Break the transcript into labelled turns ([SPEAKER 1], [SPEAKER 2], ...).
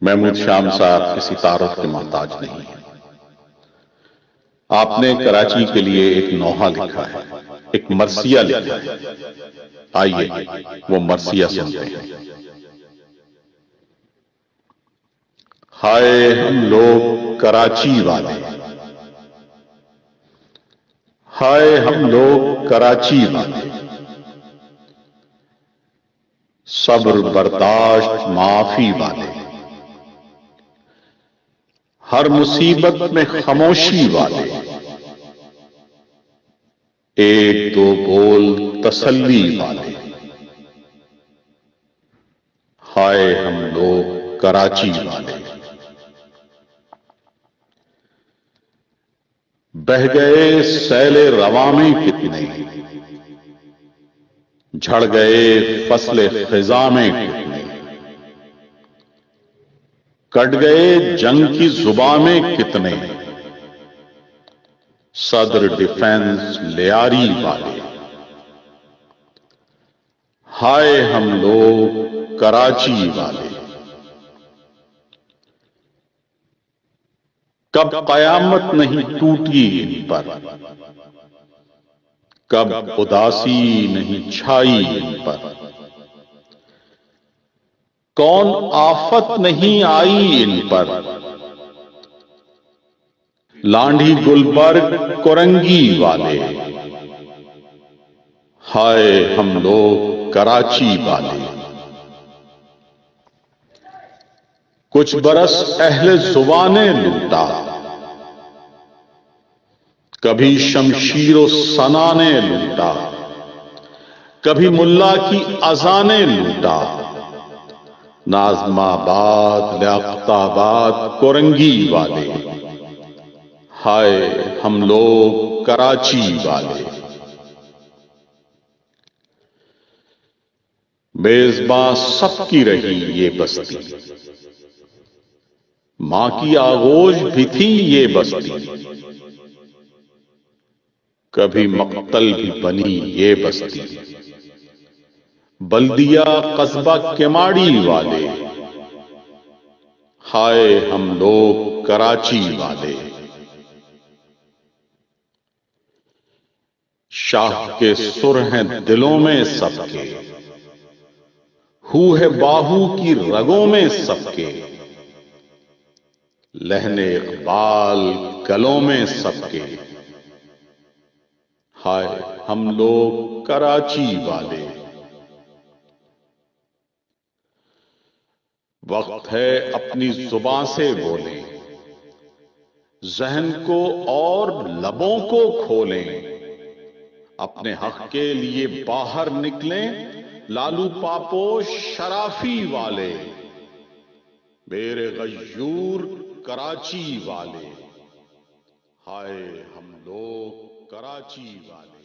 [SPEAKER 1] محمود شام صاحب کسی تعارف کے محتاج نہیں ہے۔ آپ نے کراچی کے لیے ایک نوحہ لکھا ہے، ایک مرثیہ لکھا ہے۔ آئیے وہ مرثیہ سنتے ہیں۔ ہائے ہم لوگ کراچی والے، ہائے ہم لوگ کراچی والے، صبر برداشت معافی والے، ہر مصیبت میں خاموشی والے، ایک دو بول تسلی والے، ہائے ہم لوگ کراچی والے۔ بہ گئے سیل رواں میں کتنے، جھڑ گئے فصل خزاں میں کتنے، کٹ گئے جنگ کی زباں میں کتنے، صدر ڈیفنس لیاری والے، ہائے ہم لوگ کراچی والے۔ کب قیامت نہیں ٹوٹی ان پر، کب اداسی نہیں چھائی ان پر، کون آفت نہیں آئی ان پر، لانڈھی گلبرگ کورنگی والے، ہائے ہم لوگ کراچی والے۔ کچھ برس اہل زباں نے لوٹا، کبھی شمشیر و سنا نے لوٹا، کبھی ملا کی اذان نے لوٹا، ناظم آباد لیاقت آباد کورنگی والے، ہائے ہم لوگ کراچی والے۔ میزباں سب کی رہی یہ بستی، ماں کی آغوش بھی تھی یہ بستی، کبھی مقتل بھی بنی یہ بستی، بلدیہ قصبہ کماڑی والے، ہائے ہم لوگ کراچی والے۔ شاہ کے سر ہیں دلوں میں سب کے، ہو ہے باہو کی رگوں میں سب کے، لہن اقبال گلوں میں سب کے، ہائے ہم لوگ کراچی والے۔ وقت ہے اپنی زبان سے بولیں، ذہن کو اور لبوں کو کھولیں، اپنے حق کے لیے باہر نکلیں، لالو پاپوش شرافی والے، میرے غیور کراچی والے، ہائے ہم لوگ کراچی والے۔